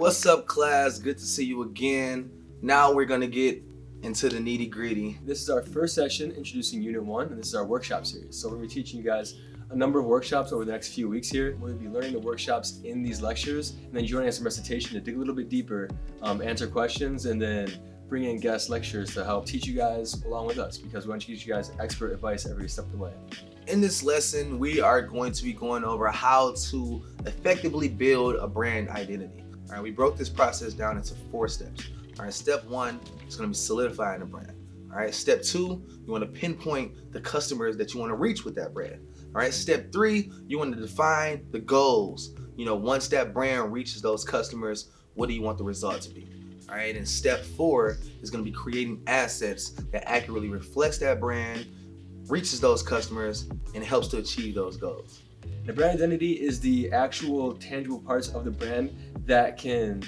What's up, class? Good to see you again. Now we're going to get into the nitty gritty. This is our first session introducing Unit 1, and this is our workshop series. So we're going to be teaching you guys a number of workshops over the next few weeks here. We're going to be learning the workshops in these lectures, and then joining us in recitation to dig a little bit deeper, answer questions, and then bring in guest lecturers to help teach you guys along with us, because we want to teach you guys expert advice every step of the way. In this lesson, we are going to be going over how to effectively build a brand identity. All right, we broke this process down into 4 steps. All right, step 1 is going to be solidifying the brand. All right, step 2, you want to pinpoint the customers that you want to reach with that brand. All right, step 3, you want to define the goals. Once that brand reaches those customers, what do you want the result to be? All right, and step 4 is going to be creating assets that accurately reflects that brand, reaches those customers, and helps to achieve those goals. The brand identity is the actual tangible parts of the brand that can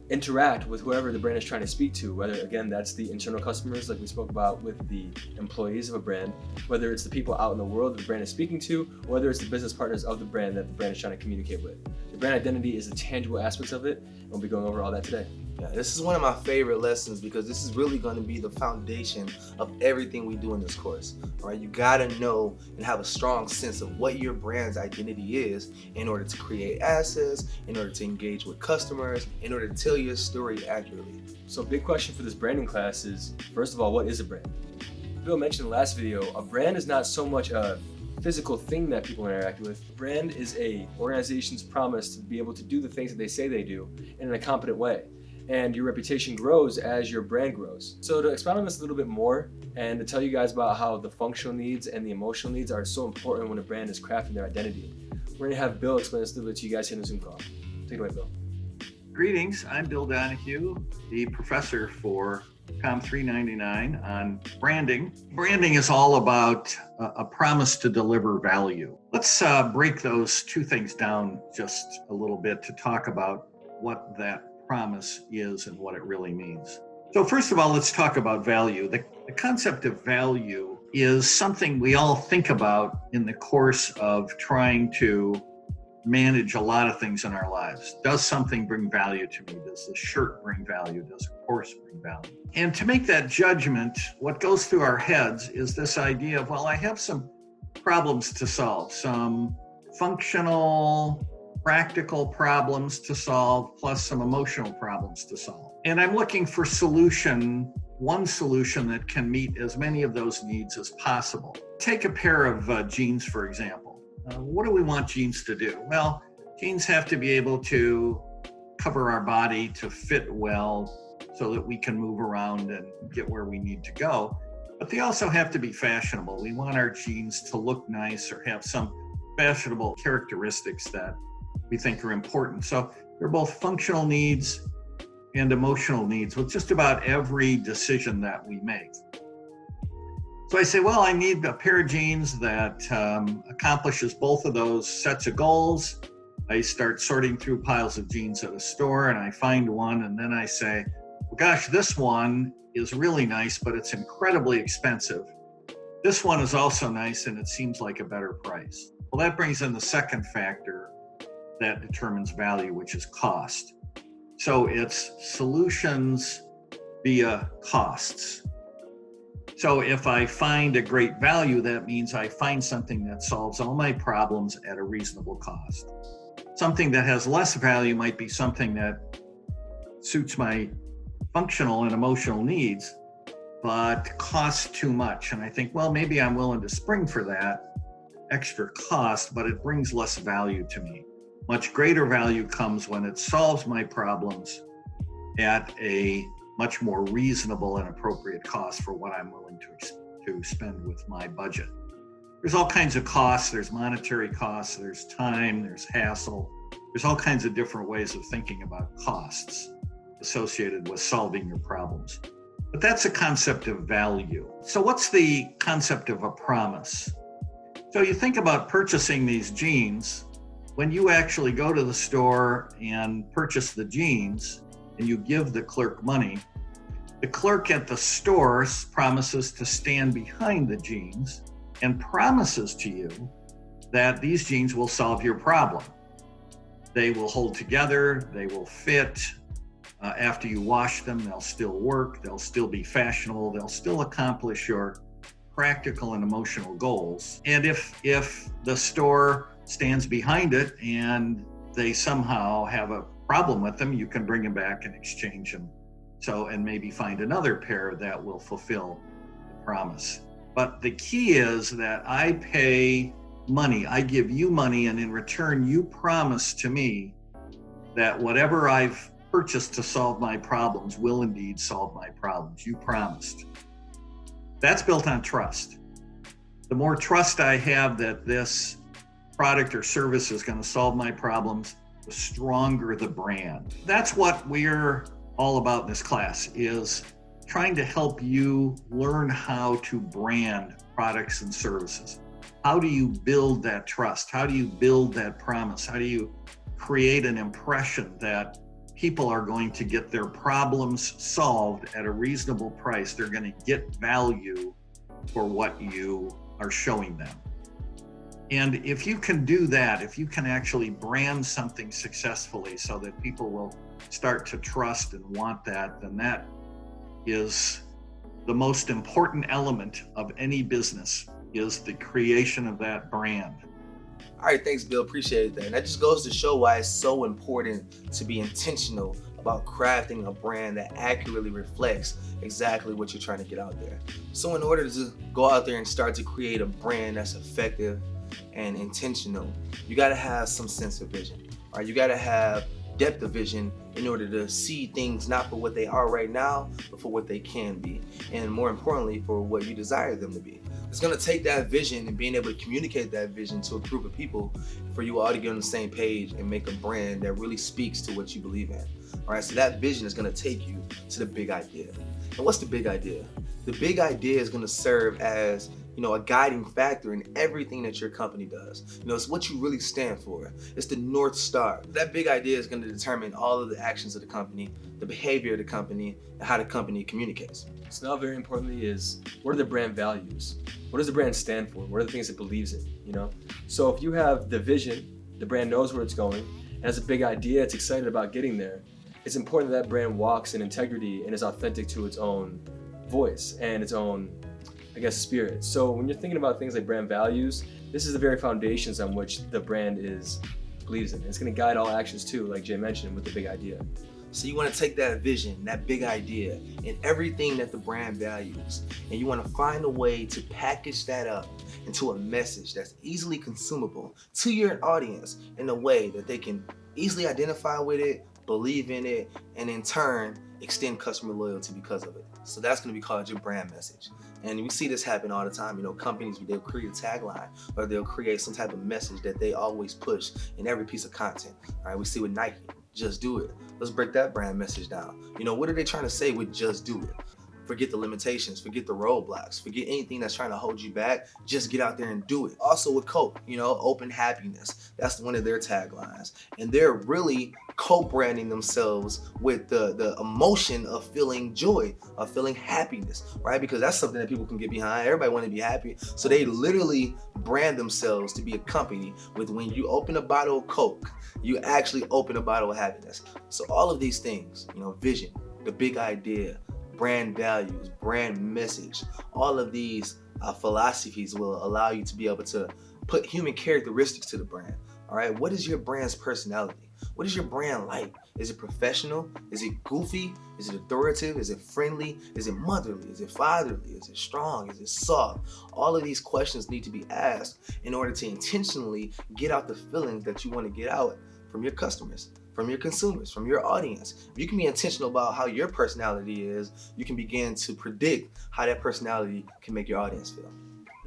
interact with whoever the brand is trying to speak to, whether, again, that's the internal customers like we spoke about with the employees of a brand, whether it's the people out in the world that the brand is speaking to, or whether it's the business partners of the brand that the brand is trying to communicate with. The brand identity is the tangible aspects of it, and we'll be going over all that today. Yeah, this is one of my favorite lessons because this is really going to be the foundation of everything we do in this course. All right, you got to know and have a strong sense of what your brand's identity is in order to create assets, in order to engage with customers, in order to tell your story accurately. So, big question for this branding class is, first of all, what is a brand? Bill mentioned in the last video, a brand is not so much a physical thing that people interact with. A brand is a organization's promise to be able to do the things that they say they do in a competent way. And your reputation grows as your brand grows. So to expound on this a little bit more and to tell you guys about how the functional needs and the emotional needs are so important when a brand is crafting their identity, we're going to have Bill explain this a little bit to you guys here in the Zoom call. Take it away, Bill. Greetings, I'm Bill Donahue, the professor for Com 399 on branding. Branding is all about a promise to deliver value. Let's break those 2 things down just a little bit to talk about what that promise is and what it really means. So first of all, let's talk about value. The concept of value is something we all think about in the course of trying to manage a lot of things in our lives. Does something bring value to me? Does the shirt bring value? Does a course bring value? And to make that judgment, what goes through our heads is this idea of, well, I have some problems to solve, some functional, practical problems to solve, plus some emotional problems to solve. And I'm looking for one solution that can meet as many of those needs as possible. Take a pair of jeans, for example. What do we want jeans to do? Well, jeans have to be able to cover our body, to fit well, so that we can move around and get where we need to go. But they also have to be fashionable. We want our jeans to look nice or have some fashionable characteristics that we think are important. So they're both functional needs and emotional needs with just about every decision that we make. So I say, well, I need a pair of jeans that accomplishes both of those sets of goals. I start sorting through piles of jeans at a store and I find one, and then I say, well, gosh, this one is really nice, but it's incredibly expensive. This one is also nice and it seems like a better price. Well, that brings in the second factor that determines value, which is cost. So it's solutions via costs. So if I find a great value, that means I find something that solves all my problems at a reasonable cost. Something that has less value might be something that suits my functional and emotional needs, but costs too much. And I think, well, maybe I'm willing to spring for that extra cost, but it brings less value to me. Much greater value comes when it solves my problems at a much more reasonable and appropriate cost for what I'm willing to spend with my budget. There's all kinds of costs. There's monetary costs, there's time, there's hassle. There's all kinds of different ways of thinking about costs associated with solving your problems. But that's a concept of value. So what's the concept of a promise? So you think about purchasing these jeans. When you actually go to the store and purchase the jeans and you give the clerk money, the clerk at the store promises to stand behind the jeans and promises to you that these jeans will solve your problem. They will hold together, they will fit, After you wash them, they'll still work, they'll still be fashionable, they'll still accomplish your practical and emotional goals. And if the store stands behind it and they somehow have a problem with them, you can bring them back and exchange them. So, and maybe find another pair that will fulfill the promise. But the key is that I pay money, I give you money, and in return, you promise to me that whatever I've purchased to solve my problems will indeed solve my problems. You promised. That's built on trust. The more trust I have that this product or service is going to solve my problems, the stronger the brand. That's what we're all about in this class, is trying to help you learn how to brand products and services. How do you build that trust? How do you build that promise? How do you create an impression that people are going to get their problems solved at a reasonable price? They're going to get value for what you are showing them. And if you can do that, if you can actually brand something successfully so that people will start to trust and want that, then that is the most important element of any business, is the creation of that brand. All right, thanks, Bill. Appreciate that. And that just goes to show why it's so important to be intentional about crafting a brand that accurately reflects exactly what you're trying to get out there. So in order to go out there and start to create a brand that's effective and intentional, you got to have some sense of vision. All right, you got to have depth of vision in order to see things not for what they are right now, but for what they can be, and more importantly, for what you desire them to be. It's going to take that vision and being able to communicate that vision to a group of people for you all to get on the same page and make a brand that really speaks to what you believe in. All right, so that vision is going to take you to the big idea. And what's the big idea? The big idea is going to serve as, a guiding factor in everything that your company does. It's what you really stand for. It's the North Star. That big idea is going to determine all of the actions of the company, the behavior of the company, and how the company communicates. So now, very importantly, is what are the brand values? What does the brand stand for? What are the things it believes in? So if you have the vision, the brand knows where it's going, and has a big idea, it's excited about getting there. It's important that brand walks in integrity and is authentic to its own voice and its own, spirit. So when you're thinking about things like brand values, this is the very foundations on which the brand believes in. It's going to guide all actions too, like Jay mentioned, with the big idea. So you want to take that vision, that big idea, and everything that the brand values, and you want to find a way to package that up into a message that's easily consumable to your audience in a way that they can easily identify with it, believe in it, and in turn extend customer loyalty because of it. So that's going to be called your brand message. And we see this happen all the time. Companies, they'll create a tagline or they'll create some type of message that they always push in every piece of content. All right, we see with Nike, just do it. Let's break that brand message down. What are they trying to say with just do it? Forget the limitations, forget the roadblocks, forget anything that's trying to hold you back. Just get out there and do it. Also with Coke, open happiness. That's one of their taglines. And they're really co-branding themselves with the emotion of feeling joy, of feeling happiness, right? Because that's something that people can get behind. Everybody want to be happy. So they literally brand themselves to be a company with, when you open a bottle of Coke, you actually open a bottle of happiness. So all of these things, vision, the big idea, brand values, brand message, all of these philosophies will allow you to be able to put human characteristics to the brand. All right, what is your brand's personality? What is your brand like? Is it professional? Is it goofy? Is it authoritative? Is it friendly? Is it motherly? Is it fatherly? Is it strong? Is it soft? All of these questions need to be asked in order to intentionally get out the feelings that you want to get out from your customers, from your consumers, from your audience. If you can be intentional about how your personality is, you can begin to predict how that personality can make your audience feel.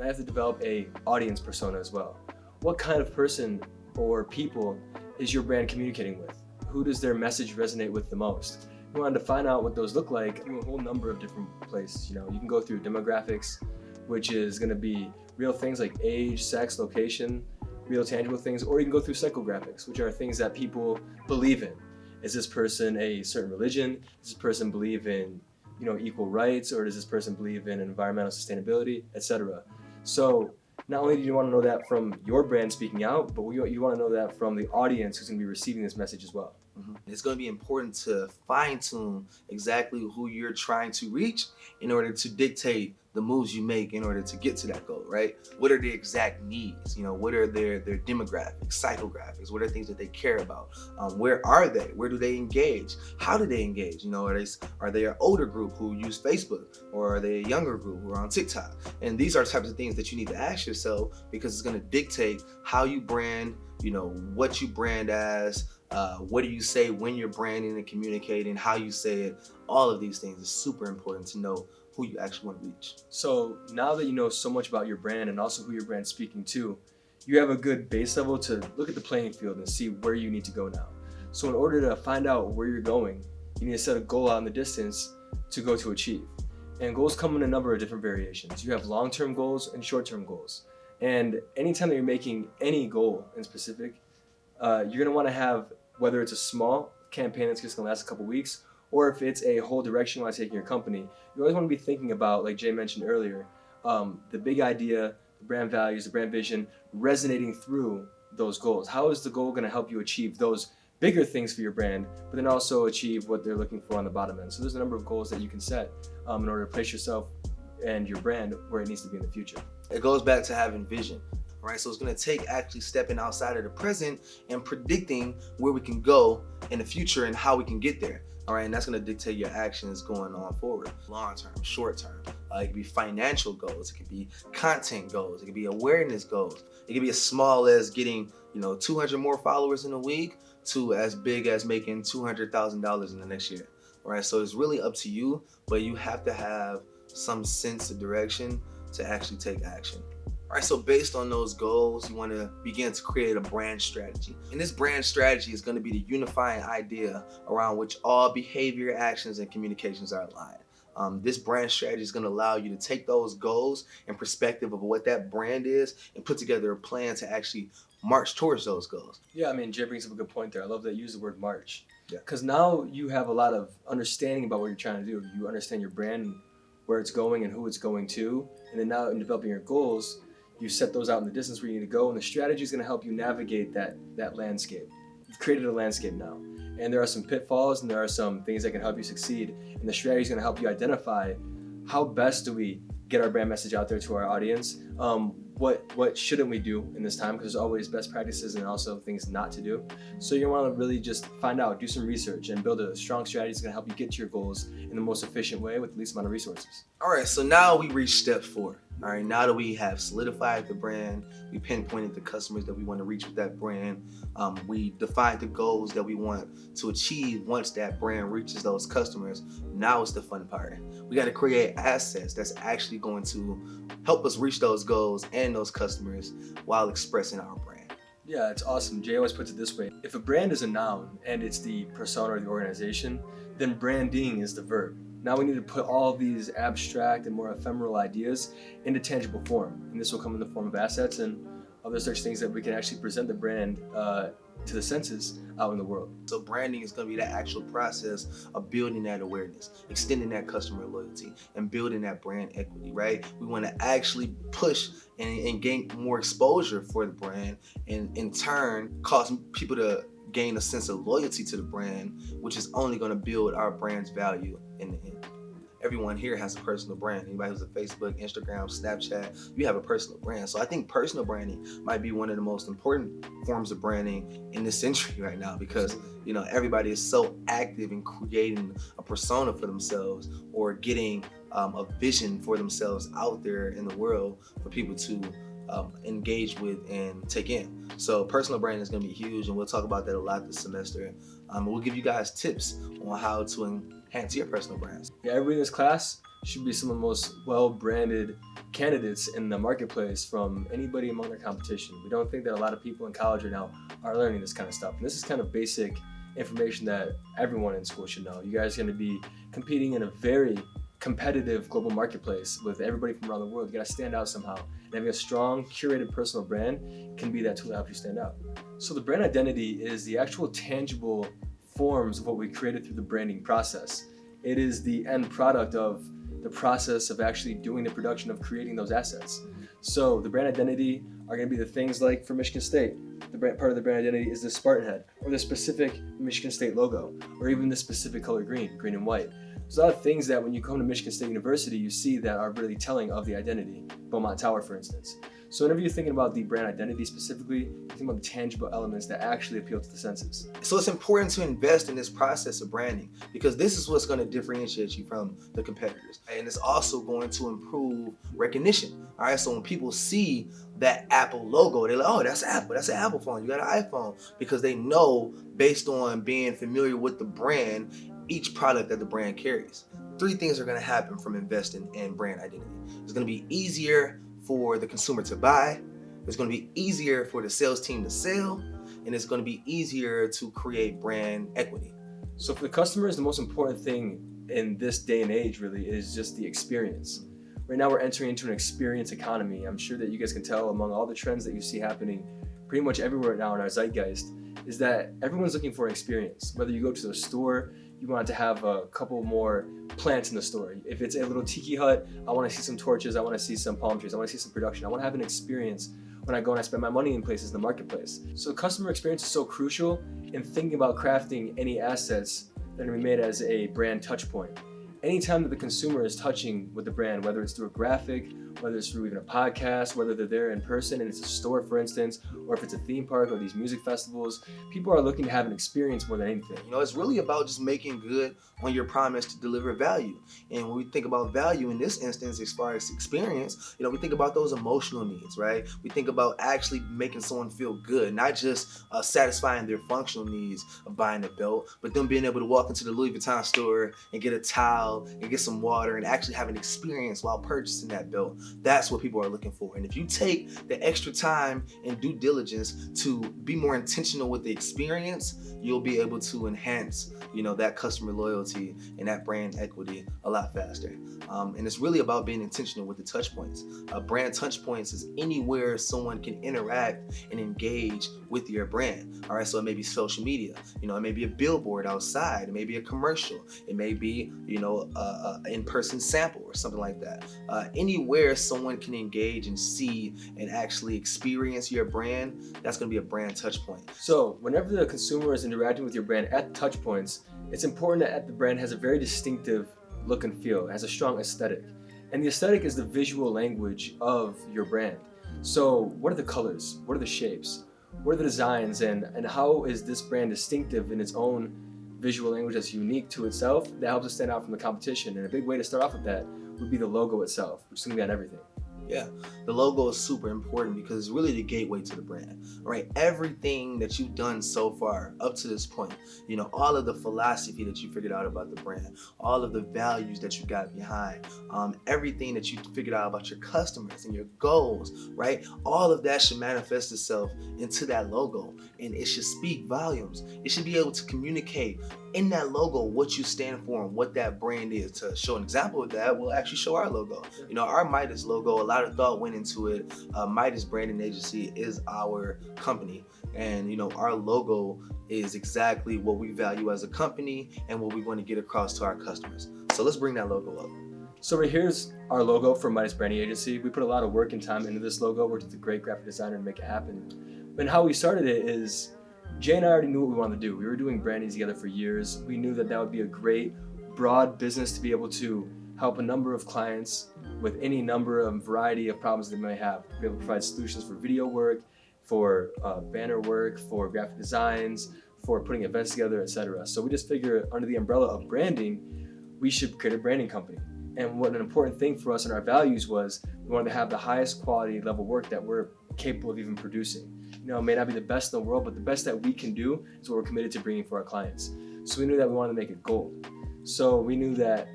I have to develop a audience persona as well. What kind of person or people is your brand communicating with? Who does their message resonate with the most? You want to find out what those look like through a whole number of different places. You can go through demographics, which is going to be real things like age, sex, location, real tangible things, or you can go through psychographics, which are things that people believe in. Is this person a certain religion? Does this person believe in, equal rights, or does this person believe in environmental sustainability, etc.? So not only do you want to know that from your brand speaking out, but you want to know that from the audience who's going to be receiving this message as well. It's going to be important to fine tune exactly who you're trying to reach in order to dictate the moves you make in order to get to that goal, right? What are the exact needs? What are their demographics, psychographics? What are things that they care about? Where are they? Where do they engage? How do they engage? Are they an older group who use Facebook, or are they a younger group who are on TikTok? And these are types of things that you need to ask yourself, because it's going to dictate how you brand, what you brand as, what do you say when you're branding and communicating, how you say it. All of these things is super important to know who you actually want to reach. So now that you know so much about your brand and also who your brand's speaking to, you have a good base level to look at the playing field and see where you need to go now. So in order to find out where you're going, you need to set a goal out in the distance to go to achieve. And goals come in a number of different variations. You have long-term goals and short-term goals. And anytime that you're making any goal in specific, you're going to want to have, whether it's a small campaign that's just going to last a couple weeks, or if it's a whole direction you want to take in your company, you always want to be thinking about, like Jay mentioned earlier, the big idea, the brand values, the brand vision, resonating through those goals. How is the goal going to help you achieve those bigger things for your brand, but then also achieve what they're looking for on the bottom end? So there's a number of goals that you can set in order to place yourself and your brand where it needs to be in the future. It goes back to having vision. Right, so it's going to take actually stepping outside of the present and predicting where we can go in the future and how we can get there. All right, and that's going to dictate your actions going on forward, long term, short term. It could be financial goals, it could be content goals, it could be awareness goals. It could be as small as getting 200 more followers in a week to as big as making $200,000 in the next year. All right, so it's really up to you, but you have to have some sense of direction to actually take action. All right, so based on those goals, you want to begin to create a brand strategy. And this brand strategy is going to be the unifying idea around which all behavior, actions, and communications are aligned. This brand strategy is going to allow you to take those goals and perspective of what that brand is and put together a plan to actually march towards those goals. Yeah, Jay brings up a good point there. I love that you use the word march. Yeah. Because now you have a lot of understanding about what you're trying to do. You understand your brand, where it's going and who it's going to. And then now in developing your goals, you set those out in the distance where you need to go, and the strategy is going to help you navigate that landscape. You've created a landscape now, and there are some pitfalls and there are some things that can help you succeed, and the strategy is going to help you identify how best do we get our brand message out there to our audience. What shouldn't we do in this time, because there's always best practices and also things not to do. So you want to really just find out, do some research, and build a strong strategy that's going to help you get to your goals in the most efficient way with the least amount of resources. All right, so now we reach step 4. All right, now that we have solidified the brand, we pinpointed the customers that we want to reach with that brand, we defined the goals that we want to achieve once that brand reaches those customers. Now it's the fun part. We got to create assets that's actually going to help us reach those goals and those customers while expressing our brand. Yeah, it's awesome. Jay always puts it this way. If a brand is a noun and it's the persona or the organization, then branding is the verb. Now we need to put all of these abstract and more ephemeral ideas into tangible form. And this will come in the form of assets and other such things that we can actually present the brand to the senses out in the world. So branding is going to be that actual process of building that awareness, extending that customer loyalty, and building that brand equity, right? We want to actually push and gain more exposure for the brand, and in turn cause people to gain a sense of loyalty to the brand, which is only going to build our brand's value in the end. Everyone here has a personal brand. Anybody who's a Facebook, Instagram, Snapchat, you have a personal brand. So I think personal branding might be one of the most important forms of branding in this century right now, because everybody is so active in creating a persona for themselves or getting a vision for themselves out there in the world for people to engage with and take in. So personal branding is going to be huge, and we'll talk about that a lot this semester. We'll give you guys tips on how to enhance your personal brands. Yeah, everybody in this class should be some of the most well-branded candidates in the marketplace from anybody among their competition. We don't think that a lot of people in college right now are learning this kind of stuff. And this is kind of basic information that everyone in school should know. You guys are going to be competing in a very competitive global marketplace with everybody from around the world. You got to stand out somehow. And having a strong, curated personal brand can be that tool that helps you stand out. So the brand identity is the actual tangible forms of what we created through the branding process. It is the end product of the process of actually doing the production of creating those assets. So the brand identity are going to be the things like for Michigan State, part of the brand identity is the Spartan head, or the specific Michigan State logo, or even the specific color green and white. There's a lot of things that when you come to Michigan State University, you see that are really telling of the identity. Beaumont Tower, for instance. So whenever you're thinking about the brand identity specifically, you think about the tangible elements that actually appeal to the senses. So it's important to invest in this process of branding, because this is what's going to differentiate you from the competitors. And it's also going to improve recognition. All right, so when people see that Apple logo, they're like, oh, that's Apple, that's an Apple phone, you got an iPhone, because they know based on being familiar with the brand, each product that the brand carries. 3 things are going to happen from investing in brand identity. It's going to be easier for the consumer to buy, it's going to be easier for the sales team to sell, and it's going to be easier to create brand equity. So for the customers, the most important thing in this day and age really is just the experience. Right now we're entering into an experience economy. I'm sure that you guys can tell among all the trends that you see happening pretty much everywhere now in our zeitgeist is that everyone's looking for an experience. Whether you go to the store, you want to have a couple more plants in the store. If it's a little tiki hut, I want to see some torches, I want to see some palm trees, I want to see some production. I want to have an experience when I go and I spend my money in places in the marketplace. So customer experience is so crucial in thinking about crafting any assets that are going to be made as a brand touch point. Anytime that the consumer is touching with the brand, whether it's through a graphic, whether it's through even a podcast, whether they're there in person and it's a store, for instance, or if it's a theme park or these music festivals, people are looking to have an experience more than anything. You know, it's really about just making good on your promise to deliver value. And when we think about value in this instance, as far as experience, you know, we think about those emotional needs, right? We think about actually making someone feel good, not just satisfying their functional needs of buying a belt, but them being able to walk into the Louis Vuitton store and get a towel and get some water and actually have an experience while purchasing that belt. That's what people are looking for. And if you take the extra time and due diligence to be more intentional with the experience, you'll be able to enhance, you know, that customer loyalty and that brand equity a lot faster. And it's really about being intentional with the touch points. Brand touch points is anywhere someone can interact and engage with your brand. All right, so it may be social media, you know, it may be a billboard outside, it may be a commercial, it may be, you know, an in-person sample or something like that. Anywhere someone can engage and see and actually experience your brand, that's going to be a brand touch point. So whenever the consumer is interacting with your brand at touch points, it's important that the brand has a very distinctive look and feel. It has a strong aesthetic. And the aesthetic is the visual language of your brand. So what are the colors? What are the shapes? What are the designs? And how is this brand distinctive in its own visual language that's unique to itself that helps it stand out from the competition? And a big way to start off with that would be the logo itself, which is going to be on everything. Yeah, the logo is super important because it's really the gateway to the brand, right? Everything that you've done so far up to this point, you know, all of the philosophy that you figured out about the brand, all of the values that you got behind, everything that you figured out about your customers and your goals, right? All of that should manifest itself into that logo, and it should speak volumes. It should be able to communicate in that logo what you stand for and what that brand is. To show an example of that, we'll actually show our logo. You know, our Midas logo, a lot of thought went into it. Midas Branding Agency is our company, and you know, our logo is exactly what we value as a company and what we want to get across to our customers. So let's bring that logo up. So right here's our logo for Midas Branding Agency. We put a lot of work and time into this logo, worked with a great graphic designer to make it happen. And how we started it is Jay and I already knew what we wanted to do. We were doing branding together for years. We knew that that would be a great, broad business to be able to help a number of clients with any number of variety of problems they may have. Be able to provide solutions for video work, for banner work, for graphic designs, for putting events together, etc. So we just figured under the umbrella of branding, we should create a branding company. And what an important thing for us and our values was we wanted to have the highest quality level work that we're capable of even producing. You know, it may not be the best in the world, but the best that we can do is what we're committed to bringing for our clients. So we knew that we wanted to make it gold. So we knew that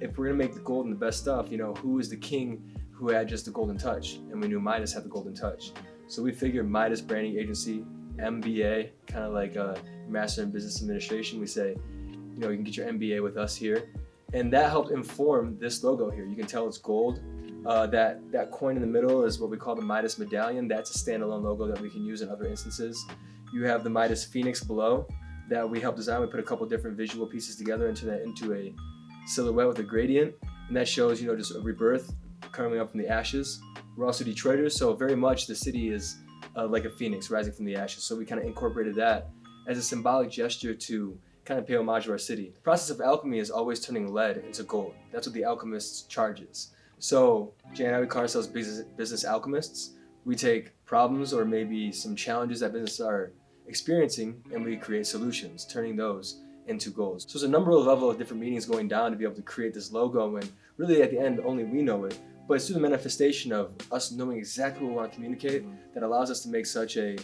if we're gonna make the gold and the best stuff, you know, who is the king who had just the golden touch? And we knew Midas had the golden touch. So we figured Midas Branding Agency, MBA, kind of like a Master in Business Administration. We say, you know, you can get your MBA with us here. And that helped inform this logo here. You can tell it's gold. That coin in the middle is what we call the Midas medallion. That's a standalone logo that we can use in other instances. You have the Midas Phoenix below that we helped design. We put a couple different visual pieces together into a silhouette with a gradient, and that shows, you know, just a rebirth coming up from the ashes. We're also Detroiters, so very much the city is like a phoenix rising from the ashes. So we kind of incorporated that as a symbolic gesture to kind of pay homage to our city. The process of alchemy is always turning lead into gold. That's what the alchemist's charge is. So Jay and I, we call ourselves business alchemists. We take problems or maybe some challenges that businesses are experiencing and we create solutions, turning those into goals. So there's a number of level of different meanings going down to be able to create this logo, and really at the end only we know it. But it's through the manifestation of us knowing exactly what we want to communicate that allows us to make such a,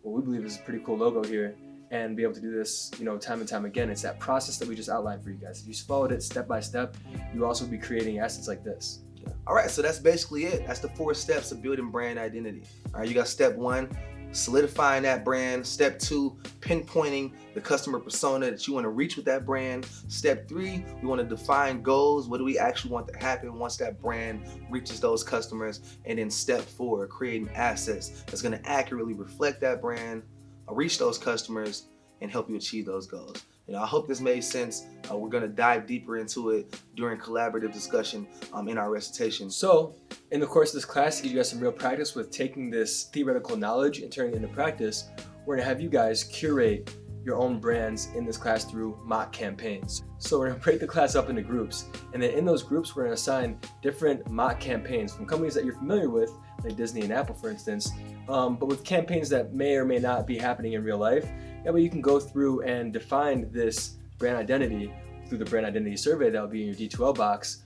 what we believe is a pretty cool logo here, and be able to do this, time and time again. It's that process that we just outlined for you guys. If you followed it step by step, you also be creating assets like this. All right, so that's basically it. That's the 4 steps of building brand identity. All right, you got step 1, solidifying that brand. Step 2, pinpointing the customer persona that you want to reach with that brand. Step 3, we want to define goals. What do we actually want to happen once that brand reaches those customers? And then step 4, creating assets that's going to accurately reflect that brand, reach those customers, and help you achieve those goals. I hope this made sense. We're going to dive deeper into it during collaborative discussion in our recitation. So, in the course of this class, to give you guys some real practice with taking this theoretical knowledge and turning it into practice, we're going to have you guys curate your own brands in this class through mock campaigns. So we're going to break the class up into groups, and then in those groups, we're going to assign different mock campaigns from companies that you're familiar with, like Disney and Apple, for instance, but with campaigns that may or may not be happening in real life. That way you can go through and define this brand identity through the brand identity survey that will be in your D2L box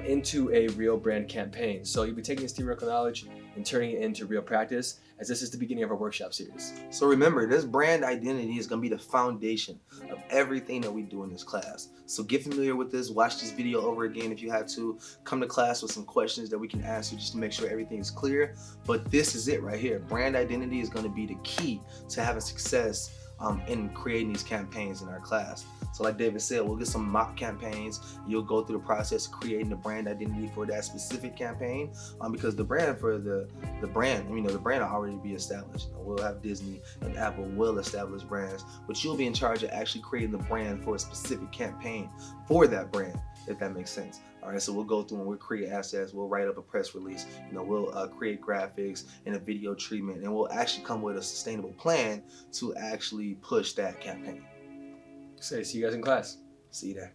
into a real brand campaign. So you'll be taking this theoretical knowledge and turning it into real practice, as this is the beginning of our workshop series. So remember, this brand identity is going to be the foundation of everything that we do in this class. So get familiar with this, watch this video over again if you have to, come to class with some questions that we can answer just to make sure everything is clear. But this is it right here. Brand identity is going to be the key to having success in creating these campaigns in our class. So like David said, we'll get some mock campaigns. You'll go through the process of creating the brand identity for that specific campaign, because the brand will already be established. We'll have Disney and Apple will establish brands, but you'll be in charge of actually creating the brand for a specific campaign for that brand, if that makes sense. All right, so we'll go through and we'll create assets, we'll write up a press release, we'll create graphics and a video treatment, and we'll actually come with a sustainable plan to actually push that campaign. So see you guys in class. See you there.